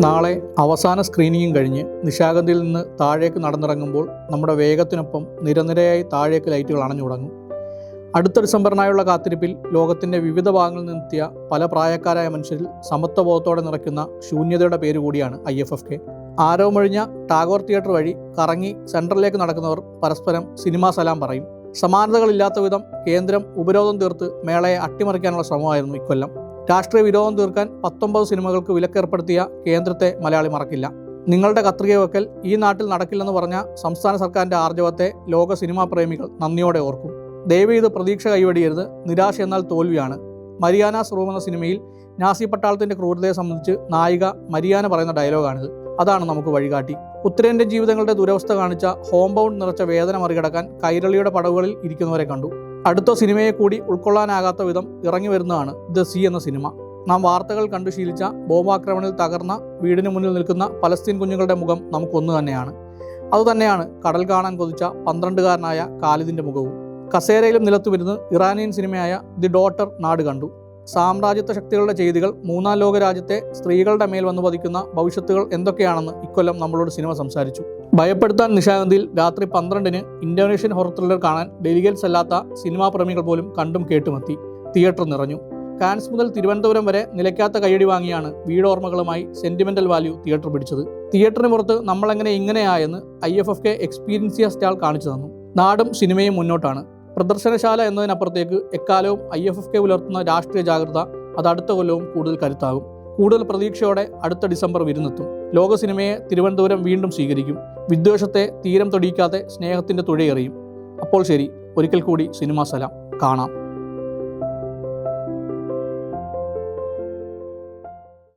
നാളെ അവസാന സ്ക്രീനിങ്ങും കഴിഞ്ഞ് നിശാഗന്ധിയിൽ നിന്ന് താഴേക്ക് നടന്നിറങ്ങുമ്പോൾ നമ്മുടെ വേഗത്തിനൊപ്പം നിരനിരയായി താഴേക്ക് ലൈറ്റുകൾ അണഞ്ഞു തുടങ്ങും. അടുത്ത ഡിസംബറിനായുള്ള കാത്തിരിപ്പിൽ ലോകത്തിൻ്റെ വിവിധ ഭാഗങ്ങളിൽ നിന്നെത്തിയ പല പ്രായക്കാരായ മനുഷ്യരിൽ സമത്വബോധത്തോടെ നിറയ്ക്കുന്ന ശൂന്യതയുടെ പേര് കൂടിയാണ് IFFK. ആരവമൊഴിഞ്ഞ ടാഗോർ തിയേറ്റർ വഴി കറങ്ങി സെൻട്രലിലേക്ക് നടക്കുന്നവർ പരസ്പരം സിനിമാ സലാം പറയും. സമാനതകളില്ലാത്ത വിധം കേന്ദ്രം ഉപരോധം തീർത്ത് മേളയെ അട്ടിമറിക്കാനുള്ള ശ്രമമായിരുന്നു ഇക്കൊല്ലം. രാഷ്ട്രീയ വിരോധം തീർക്കാൻ 19 സിനിമകൾക്ക് വിലക്കേർപ്പെടുത്തിയ കേന്ദ്രത്തെ മലയാളി മറക്കില്ല. നിങ്ങളുടെ കത്രിക വെക്കൽ ഈ നാട്ടിൽ നടക്കില്ലെന്ന് പറഞ്ഞ സംസ്ഥാന സർക്കാരിൻ്റെ ആർജവത്തെ ലോക സിനിമാ പ്രേമികൾ നന്ദിയോടെ ഓർക്കും. ദയവ് ഇത് പ്രതീക്ഷ കൈവെടിയരുത്. നിരാശ എന്നാൽ തോൽവിയാണ്. മരിയാനാസ് റൂം എന്ന സിനിമയിൽ നാസി പട്ടാളത്തിൻ്റെ ക്രൂരതയെ സംബന്ധിച്ച് നായിക മരിയാന പറയുന്ന ഡയലോഗാണിത്. അതാണ് നമുക്ക് വഴികാട്ടി. ഉത്തരേന്ത്യൻ ജീവിതങ്ങളുടെ ദുരവസ്ഥ കാണിച്ച ഹോം ബൗണ്ട് നിറച്ച വേദന മറികടക്കാൻ കൈരളിയുടെ പടവുകളിൽ ഇരിക്കുന്നവരെ കണ്ടു. അടുത്ത സിനിമയെ കൂടി ഉൾക്കൊള്ളാനാകാത്ത വിധം ഇറങ്ങി വരുന്നതാണ് ദ സീ എന്ന സിനിമ. നാം വാർത്തകൾ കണ്ടു ശീലിച്ച ബോംബാക്രമണത്തിൽ തകർന്ന വീടിന് മുന്നിൽ നിൽക്കുന്ന പലസ്തീൻ കുഞ്ഞുങ്ങളുടെ മുഖം നമുക്കൊന്നു തന്നെയാണ്. അതുതന്നെയാണ് കടൽ കാണാൻ കൊതിച്ച 12-കാരനായ ഖാലിദിൻ്റെ മുഖവും. കസേരയിലും നിലത്തുമിരുന്ന് ഇറാനിയൻ സിനിമയായ ദി ഡോട്ടർ നാട് കണ്ടു. സാമ്രാജ്യത്വ ശക്തികളുടെ ചെയ്തികൾ മൂന്നാം ലോക രാജ്യത്തെ സ്ത്രീകളുടെ മേൽ വന്നു പതിക്കുന്ന ഭവിഷ്യത്തുകൾ എന്തൊക്കെയാണെന്ന് ഇക്കൊല്ലം നമ്മളോട് സിനിമ സംസാരിച്ചു. ഭയപ്പെടുത്താൻ നിശാഗന്ധിയിൽ രാത്രി 12-ന് ഇന്തോനേഷ്യൻ ഹൊറർ ത്രില്ലർ കാണാൻ ഡെലിഗേറ്റ്സ് അല്ലാത്ത സിനിമാ പ്രേമികൾ പോലും കണ്ടും കേട്ടുമെത്തി. തിയേറ്റർ നിറഞ്ഞു. കാൻസ് മുതൽ തിരുവനന്തപുരം വരെ നിലയ്ക്കാത്ത കയ്യടി വാങ്ങിയാണ് വീടോർമ്മകളുമായി സെന്റിമെന്റൽ വാല്യൂ തിയേറ്റർ പിടിച്ചത്. തിയേറ്ററിന് പുറത്ത് നമ്മളെങ്ങനെ ഇങ്ങനെയായെന്ന് IFFK എക്സ്പീരിയൻസിയ സ്റ്റാൾ കാണിച്ചു തന്നു. നാടും സിനിമയും മുന്നോട്ടാണ്. പ്രദർശനശാല എന്നതിനപ്പുറത്തേക്ക് എക്കാലവും IFFK പുലർത്തുന്ന രാഷ്ട്രീയ ജാഗ്രത അത് അടുത്ത കൊല്ലവും കൂടുതൽ കരുത്താകും. കൂടുതൽ പ്രതീക്ഷയോടെ അടുത്ത ഡിസംബർ വിരുന്നെത്തും. ലോക സിനിമയെ തിരുവനന്തപുരം വീണ്ടും സ്വീകരിക്കും. വിദ്വേഷത്തെ തീരം തൊടിയിക്കാതെ സ്നേഹത്തിൻ്റെ തുഴയെറിയും. അപ്പോൾ ശരി, ഒരിക്കൽ കൂടി സിനിമാ സലാം. കാണാം.